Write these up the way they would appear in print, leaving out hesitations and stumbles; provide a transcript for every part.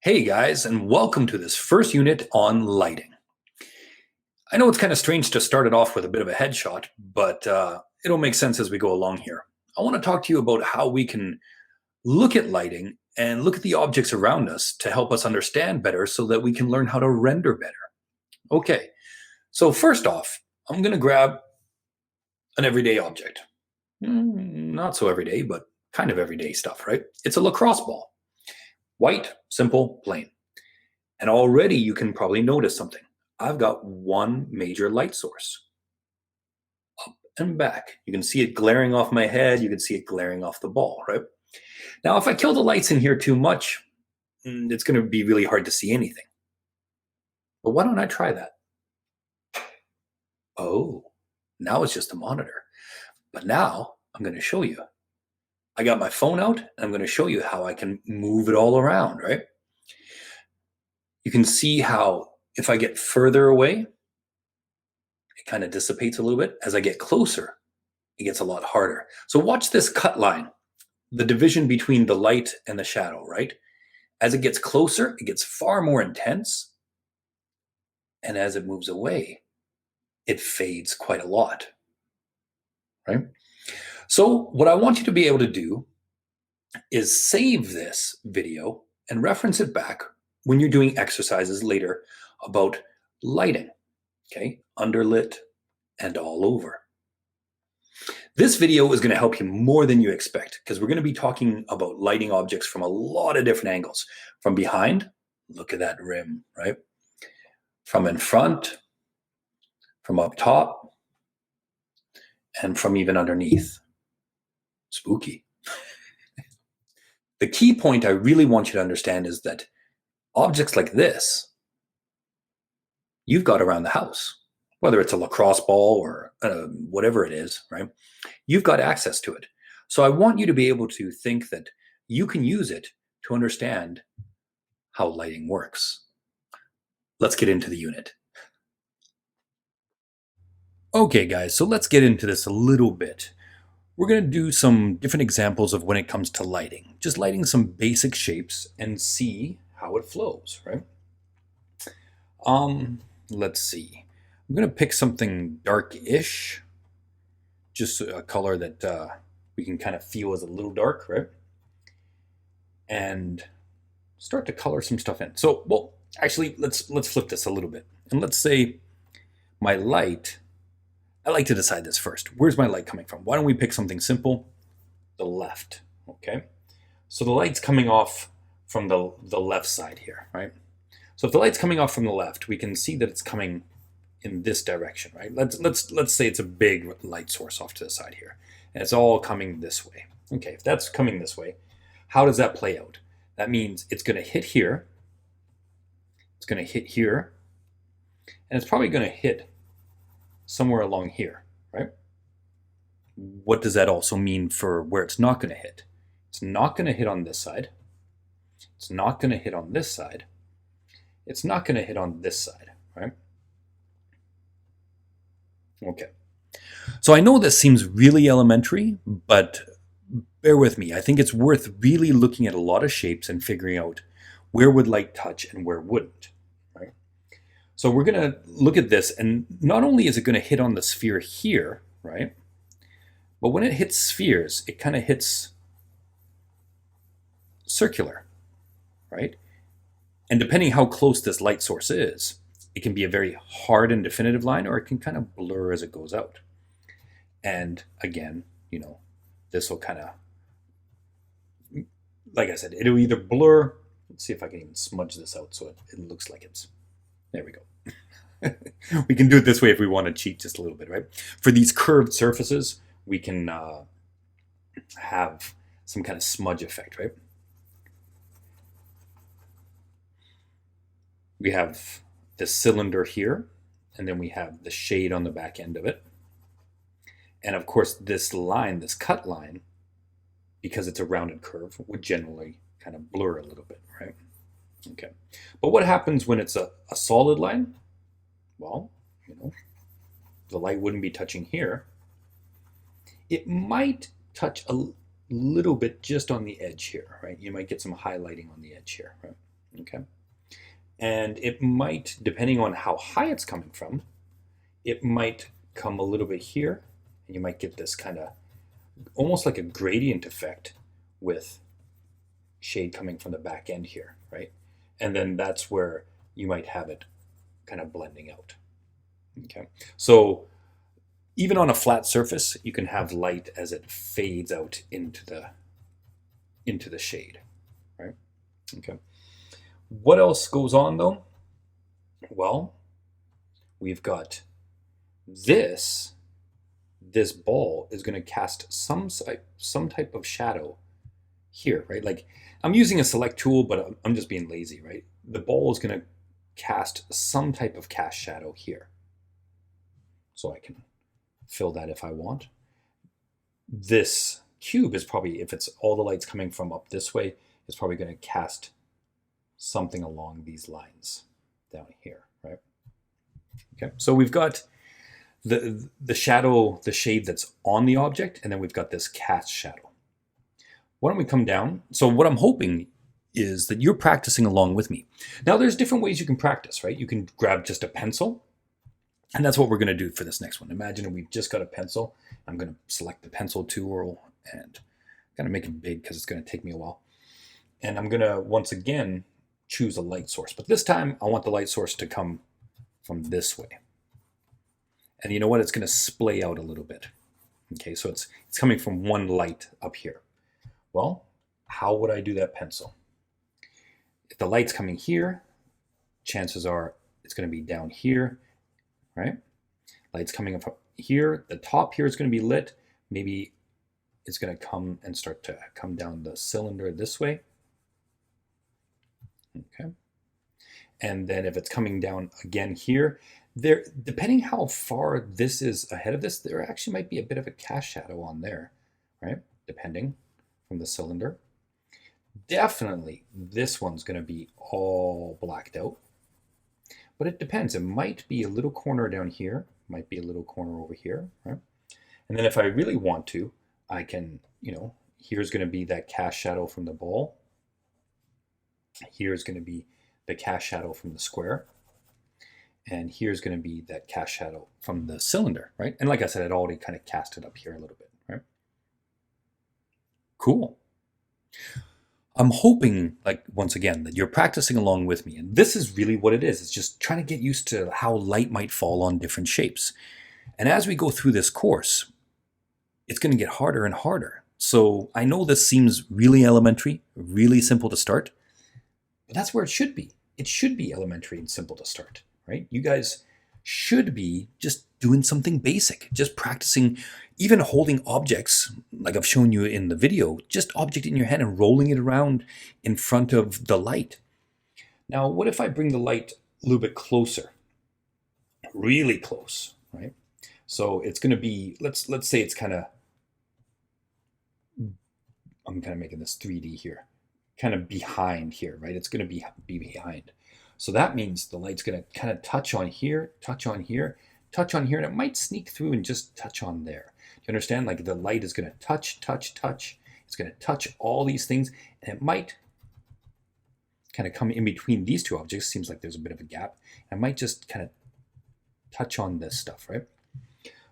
Hey guys, and welcome to this first unit on lighting. I know it's kind of strange to start it off with a bit of a headshot, but it'll make sense as we go along here. I want to talk to you about how we can look at lighting and look at the objects around us to help us understand better so that we can learn how to render better. Okay, so first off, I'm going to grab an everyday object. Not so everyday, but kind of everyday stuff, right? It's a lacrosse ball. White, simple, plain. And already you can probably notice something. I've got one major light source, up and back. You can see it glaring off my head. You can see it glaring off the ball, right? Now, if I kill the lights in here too much, it's going to be really hard to see anything. But why don't I try that? Oh, now it's just a monitor. But now I'm going to show you. I got my phone out, and I'm going to show you how I can move it all around, right? You can see how if I get further away, it kind of dissipates a little bit. As I get closer, it gets a lot harder. So watch this cut line, the division between the light and the shadow, right? As it gets closer, it gets far more intense. And as it moves away, it fades quite a lot, right? So what I want you to be able to do is save this video and reference it back when you're doing exercises later about lighting, okay? Underlit and all over. This video is going to help you more than you expect because we're going to be talking about lighting objects from a lot of different angles. From behind, look at that rim, right? From in front, from up top, and from even underneath. Spooky. The key point I really want you to understand is that objects like this, you've got around the house, whether it's a lacrosse ball or whatever it is, right? You've got access to it. So I want you to be able to think that you can use it to understand how lighting works. Let's get into the unit. Okay, guys, so let's get into this a little bit. We're going to do some different examples of when it comes to lighting, just lighting some basic shapes and see how it flows, right? Let's see. I'm going to pick something dark-ish, just a color that we can kind of feel as a little dark, right? And start to color some stuff in. So, well, actually, let's flip this a little bit. And let's say my light, I like to decide this first. Where's my light coming from? Why don't we pick something simple? The left, okay? So the light's coming off from the left side here, right? So if the light's coming off from the left, we can see that it's coming in this direction, right? Let's say it's a big light source off to the side here, and it's all coming this way. Okay, if that's coming this way, how does that play out? That means it's going to hit here, it's going to hit here, and it's probably going to hit somewhere along here, right? What does that also mean for where it's not going to hit? It's not going to hit on this side. It's not going to hit on this side. It's not going to hit on this side, right? Okay. So I know this seems really elementary, but bear with me. I think it's worth really looking at a lot of shapes and figuring out where would light touch and where wouldn't, right? So we're going to look at this, and not only is it going to hit on the sphere here, right? But when it hits spheres, it kind of hits circular, right? And depending how close this light source is, it can be a very hard and definitive line, or it can kind of blur as it goes out. And again, you know, this will kind of, like I said, it'll either blur. Let's see if I can even smudge this out so it looks like it's, there we go. We can do it this way if we want to cheat just a little bit, right? For these curved surfaces, we can have some kind of smudge effect, right? We have this cylinder here, and then we have the shade on the back end of it. And of course, this line, this cut line, because it's a rounded curve, would generally kind of blur a little bit, right? Okay. But what happens when it's a solid line? Well, you know, the light wouldn't be touching here. It might touch a little bit just on the edge here, right? You might get some highlighting on the edge here, right? Okay. And it might, depending on how high it's coming from, it might come a little bit here, and you might get this kind of almost like a gradient effect with shade coming from the back end here, right? And then that's where you might have it kind of blending out. Okay. So even on a flat surface, you can have light as it fades out into the shade, right? Okay. What else goes on though? Well, we've got this ball is going to cast some type of shadow here, right? Like I'm using a select tool, but I'm just being lazy, right? The ball is going to cast some type of cast shadow here. So I can fill that if I want. This cube is probably, if it's all the light's coming from up this way, it's probably going to cast something along these lines down here, right? Okay, so we've got the shadow, the shade that's on the object, and then we've got this cast shadow. Why don't we come down? So what I'm hoping is that you're practicing along with me. Now there's different ways you can practice, right? You can grab just a pencil, and that's what we're going to do for this next one. Imagine we've just got a pencil. I'm going to select the pencil tool and kind of make it big because it's going to take me a while. And I'm going to, once again, choose a light source. But this time, I want the light source to come from this way. And you know what? It's going to splay out a little bit. Okay, so it's coming from one light up here. Well, how would I do that pencil? If the light's coming here, chances are it's going to be down here, right? Light's coming up here. The top here is going to be lit. Maybe it's going to come and start to come down the cylinder this way. Okay. And then if it's coming down again here, there, depending how far this is ahead of this, there actually might be a bit of a cast shadow on there, right? Depending from the cylinder. Definitely this one's going to be all blacked out, but it depends. It might be a little corner down here, might be a little corner over here, right? And then if I really want to, I can, here's going to be that cast shadow from the ball. Here's going to be the cast shadow from the square. And here's going to be that cast shadow from the cylinder, right? And like I said, I'd already kind of cast it up here a little bit, right? Cool. I'm hoping, like, once again, that you're practicing along with me. And this is really what it is. It's just trying to get used to how light might fall on different shapes. And as we go through this course, it's going to get harder and harder. So I know this seems really elementary, really simple to start, but that's where it should be. It should be elementary and simple to start, right? You guys should be just doing something basic, just practicing, even holding objects, like I've shown you in the video, just object in your hand and rolling it around in front of the light. Now, what if I bring the light a little bit closer, really close, right? So it's going to be, let's say it's kind of, I'm kind of making this 3D here, kind of behind here, right? It's going to be behind. So that means the light's going to kind of touch on here, touch on here, touch on here, and it might sneak through and just touch on there. Do you understand? Like the light is going to touch, touch, touch. It's going to touch all these things, and it might kind of come in between these two objects. Seems like there's a bit of a gap. And it might just kind of touch on this stuff, right?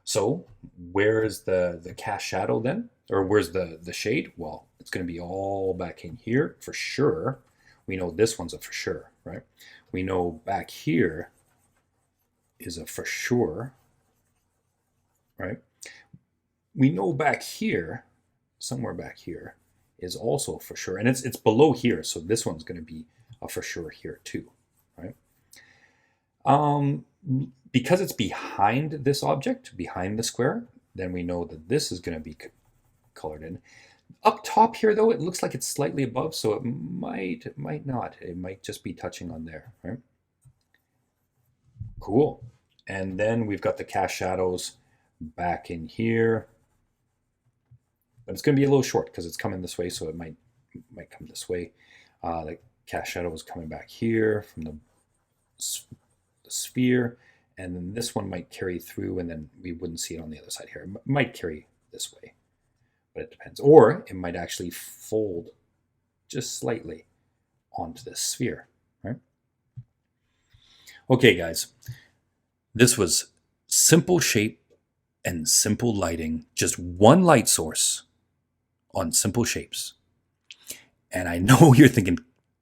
So where is the cast shadow then? Or where's the shade? Well, it's going to be all back in here for sure. We know this one's a for sure, right? We know back here is a for sure, right? We know back here, somewhere back here, is also for sure. And it's below here, so this one's going to be a for sure here too, right? Because it's behind this object, behind the square, then we know that this is going to be colored in. Up top here, though, it looks like it's slightly above, so it might not. It might just be touching on there, right? Cool. And then we've got the cast shadows back in here. But it's going to be a little short because it's coming this way, so it might come this way. The cast shadow is coming back here from the sphere. And then this one might carry through, and then we wouldn't see it on the other side here. It might carry this way, but it depends. Or it might actually fold just slightly onto this sphere. right? Okay, guys, this was simple shape and simple lighting, just one light source on simple shapes. And I know you're thinking,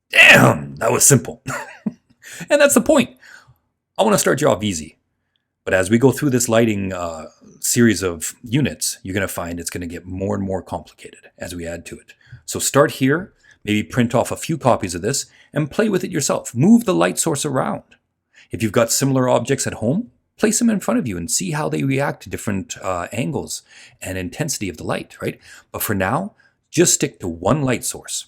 damn, that was simple. And that's the point. I want to start you off easy. But as we go through this lighting series of units, you're going to find it's going to get more and more complicated as we add to it. So start here, maybe print off a few copies of this and play with it yourself. Move the light source around. If you've got similar objects at home, place them in front of you and see how they react to different angles and intensity of the light, right? But for now, just stick to one light source.